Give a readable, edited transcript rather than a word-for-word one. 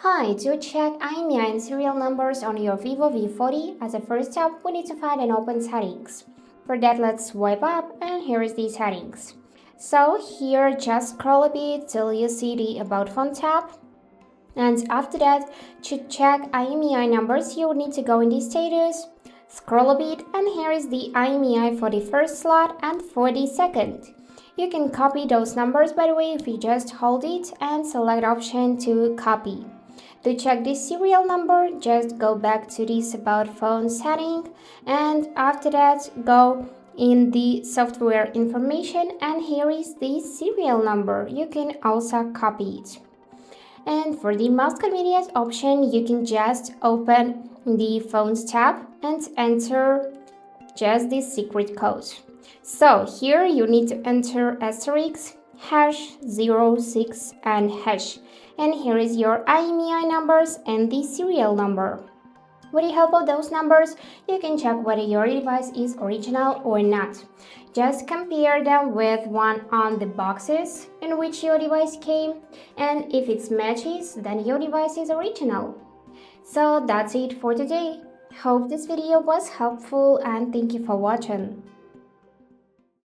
Hi, to check IMEI and serial numbers on your Vivo V40, as a first step, we need to find and open settings. For that, let's swipe up and here is the settings. So here, just scroll a bit till you see the About Phone tab. And after that, to check IMEI numbers, you need to go in the status, scroll a bit, and here is the IMEI for the first slot and for the second. You can copy those numbers, by the way, if you just hold it and select option to copy. To check this serial number, just go back to this About Phone setting and after that go in the software information and here is the serial number. You can also copy it. And for the most convenient option, you can just open the Phones tab and enter just the secret code. So here you need to enter asterisk #06 and hash. And here is your IMEI numbers and the serial number. With the help of those numbers, you can check whether your device is original or not. Just compare them with one on the boxes in which your device came, and if it matches, then your device is original. So that's it for today. Hope this video was helpful and thank you for watching.